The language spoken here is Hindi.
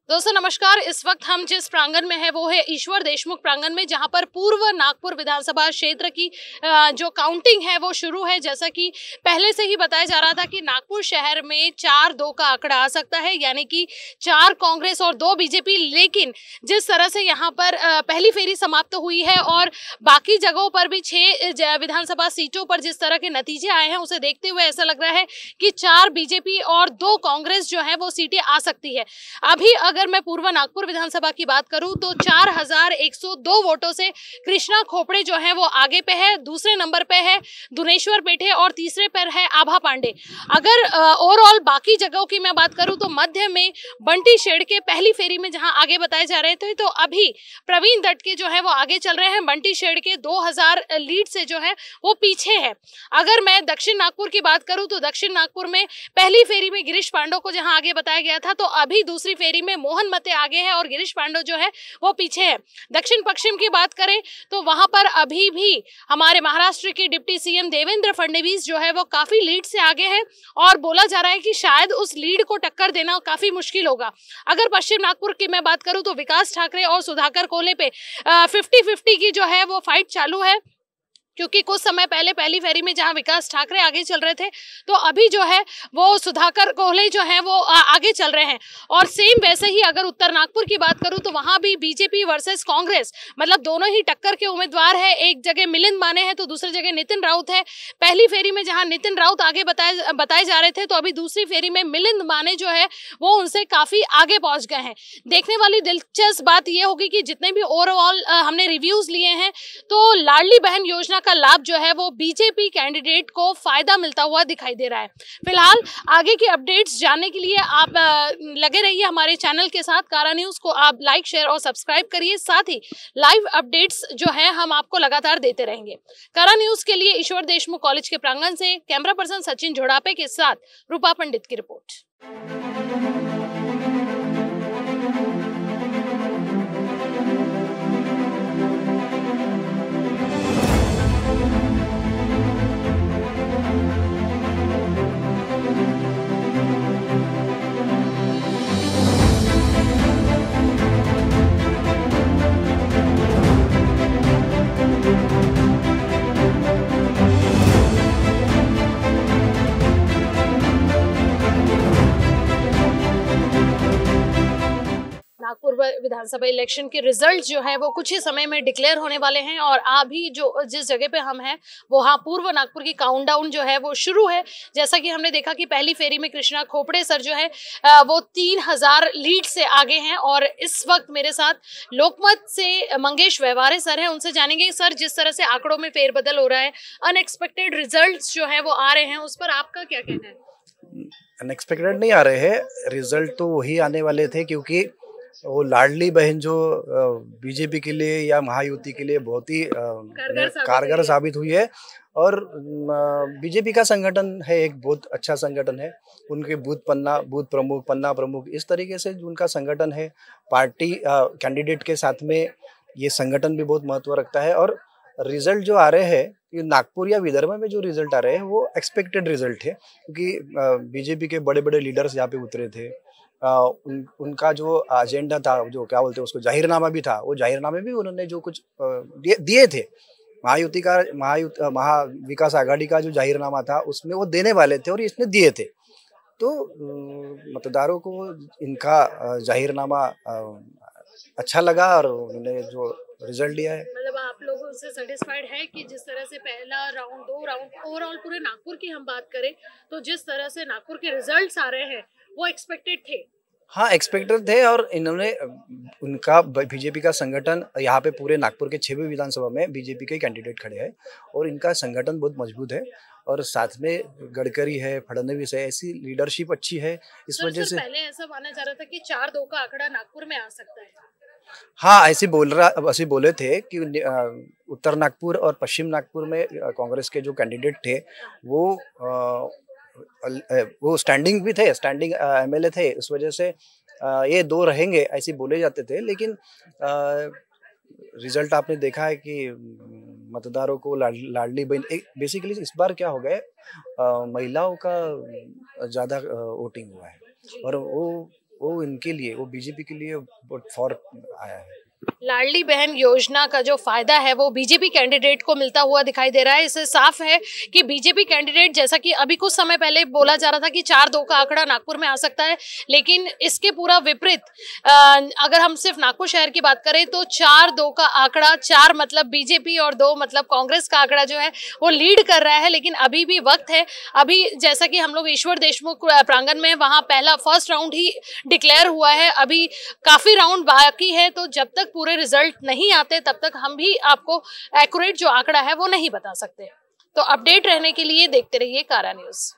दोस्तों नमस्कार। इस वक्त हम जिस प्रांगण में है वो है ईश्वर देशमुख प्रांगण में, जहां पर पूर्व नागपुर विधानसभा क्षेत्र की जो काउंटिंग है वो शुरू है। जैसा कि पहले से ही बताया जा रहा था कि नागपुर शहर में 4-2 का आंकड़ा आ सकता है, यानी कि 4 कांग्रेस और 2 बीजेपी। लेकिन जिस तरह से यहां पर पहली फेरी समाप्त हुई है और बाकी जगहों पर भी 6 विधानसभा सीटों पर जिस तरह के नतीजे आए हैं, उसे देखते हुए ऐसा लग रहा है कि 4 बीजेपी और 2 कांग्रेस जो है वो सीटें आ सकती है। अभी अगर मैं पूर्व नागपुर विधानसभा की बात करूं तो 4102 वोटों से कृष्णा खोपड़े जो है वो आगे पे है, दूसरे नंबर पे है दुनेश्वर पेठे और तीसरे पर है आभा पांडे। अगर ओवरऑल बाकी जगहों की मैं बात करूं तो मध्य में बंटी शेड़के पहली फेरी में जहां आगे बताए जा रहे थे, तो अभी प्रवीण दटके जो है वो आगे चल रहे हैं। बंटी शेड़के 2000 लीड से जो है वो पीछे है। अगर मैं दक्षिण नागपुर की बात करूं तो दक्षिण नागपुर में पहली फेरी में गिरीश पांडो को जहां आगे बताया गया था, तो अभी दूसरी फेरी में मोहन मते आगे है और गिरीश पांडो जो है वो पीछे है। दक्षिण पश्चिम की बात करें तो वहां पर अभी भी हमारे महाराष्ट्र के डिप्टी सीएम देवेंद्र फडणवीस जो है वो काफी लीड से आगे है और बोला जा रहा है कि शायद उस लीड को टक्कर देना काफी मुश्किल होगा। अगर पश्चिम नागपुर की मैं बात करूं तो विकास ठाकरे और सुधाकर कोल्हे पे 50-50 की जो है वो फाइट चालू है, क्योंकि कुछ समय पहले पहली फेरी में जहां विकास ठाकरे आगे चल रहे थे, तो अभी जो है वो सुधाकर कोल्हे जो है वो आगे चल रहे हैं। और सेम वैसे ही अगर उत्तर नागपुर की बात करूं तो वहां भी बीजेपी वर्सेस कांग्रेस, मतलब दोनों ही टक्कर के उम्मीदवार है। एक जगह मिलिंद माने हैं तो दूसरी जगह नितिन राउत है। पहली फेरी में जहां नितिन राउत आगे बताए जा रहे थे, तो अभी दूसरी फेरी में मिलिंद माने जो है वो उनसे काफी आगे पहुंच गए हैं। देखने वाली दिलचस्प बात यह होगी कि जितने भी ओवरऑल हमने रिव्यूज लिए हैं, तो लाडली बहन योजना का लाभ जो है वो बीजेपी कैंडिडेट को फायदा मिलता हुआ दिखाई दे रहा है। फिलहाल आगे की अपडेट्स जानने के लिए आप लगे रहिए हमारे चैनल के साथ। कारा न्यूज को आप लाइक, शेयर और सब्सक्राइब करिए। साथ ही लाइव अपडेट्स जो है हम आपको लगातार देते रहेंगे। कारा न्यूज के लिए ईश्वर देशमुख कॉलेज के प्रांगण से कैमरा पर्सन सचिन झोड़ापे के साथ रूपा पंडित की रिपोर्ट। नागपुर विधानसभा इलेक्शन के रिजल्ट जो है वो कुछ ही समय में डिक्लेयर होने वाले हैं और अभी जो जिस जगह पे हम हैं वो हाँ पूर्व नागपुर की काउंटडाउन जो है वो शुरू है। जैसा कि हमने देखा कि पहली फेरी में कृष्णा खोपड़े सर जो है वो 3000 लीड से आगे हैं और इस वक्त मेरे साथ लोकमत से मंगेश व्यवहारे सर हैं। उनसे जानेंगे सर, जिस तरह से आंकड़ों में फेरबदल हो रहा है, अनएक्सपेक्टेड रिजल्ट जो है वो आ रहे हैं, उस पर आपका क्या कहना है? अनएक्सपेक्टेड नहीं आ रहे हैं, रिजल्ट तो वही आने वाले थे, क्योंकि वो लाडली बहन जो बीजेपी के लिए या महायुति के लिए बहुत ही कारगर साबित हुई है। और बीजेपी का संगठन है, एक बहुत अच्छा संगठन है। उनके बूथ प्रमुख, पन्ना प्रमुख, इस तरीके से उनका संगठन है। पार्टी कैंडिडेट के साथ में ये संगठन भी बहुत महत्व रखता है। और रिजल्ट जो आ रहे हैं, ये नागपुर या विदर्भ में जो रिजल्ट आ रहे हैं वो एक्सपेक्टेड रिजल्ट है, क्योंकि बीजेपी के बड़े बड़े लीडर्स यहाँ पे उतरे थे। उनका जो एजेंडा था, जो क्या बोलते हैं उसको, जाहिरनामा भी था, वो जाहिरनामे भी उन्होंने जो कुछ दिए थे, महा विकास आघाड़ी का जो जाहिरनामा था उसमें वो देने वाले थे और इसने दिए थे। तो मतदारों को इनका जाहिरनामा अच्छा लगा और उन्होंने जो रिजल्ट दिया है, मतलब आप लोगों से सेटिस्फाइड है कि जिस तरह से पहला राउंड, 2 राउंड, ओवरऑल पूरे नागपुर की हम बात करें तो जिस तरह से नागपुर के रिजल्ट्स आ रहे हैं वो एक्सपेक्टेड थे? हाँ, एक्सपेक्टेड थे। और इन्होंने उनका बीजेपी का संगठन यहाँ पे पूरे नागपुर के 6 विधानसभा में बीजेपी के कैंडिडेट खड़े हैं और इनका संगठन बहुत मजबूत है। और साथ में गडकरी है, फडणवीस है, ऐसी लीडरशिप अच्छी है। इस वजह से पहले ऐसा माना जा रहा था कि 4-2 का आंकड़ा नागपुर में आ सकता है। हाँ, ऐसे बोले थे कि उत्तर नागपुर और पश्चिम नागपुर में कांग्रेस के जो कैंडिडेट थे वो स्टैंडिंग भी थे, स्टैंडिंग एमएलए थे। इस वजह से ये 2 रहेंगे ऐसे बोले जाते थे। लेकिन रिजल्ट आपने देखा है कि मतदारों को लाडली बहन, बेसिकली इस बार क्या हो गया, महिलाओं का ज़्यादा वोटिंग हुआ है और वो इनके लिए, वो बीजेपी के लिए फॉर आया है। लाडली बहन योजना का जो फायदा है वो बीजेपी कैंडिडेट को मिलता हुआ दिखाई दे रहा है। इससे साफ है कि बीजेपी कैंडिडेट, जैसा कि अभी कुछ समय पहले बोला जा रहा था कि 4-2 का आंकड़ा नागपुर में आ सकता है, लेकिन इसके पूरा विपरीत अगर हम सिर्फ नागपुर शहर की बात करें तो 4-2 का आंकड़ा, 4 मतलब बीजेपी और 2 मतलब कांग्रेस का आंकड़ा जो है वो लीड कर रहा है। लेकिन अभी भी वक्त है। अभी जैसा कि हम लोग ईश्वर देशमुख प्रांगण में, वहां फर्स्ट राउंड ही डिक्लेयर हुआ है, अभी काफी राउंड बाकी है। तो जब तक पूरे रिजल्ट नहीं आते तब तक हम भी आपको एक्यूरेट जो आंकड़ा है वो नहीं बता सकते। तो अपडेट रहने के लिए देखते रहिए कारा न्यूज़।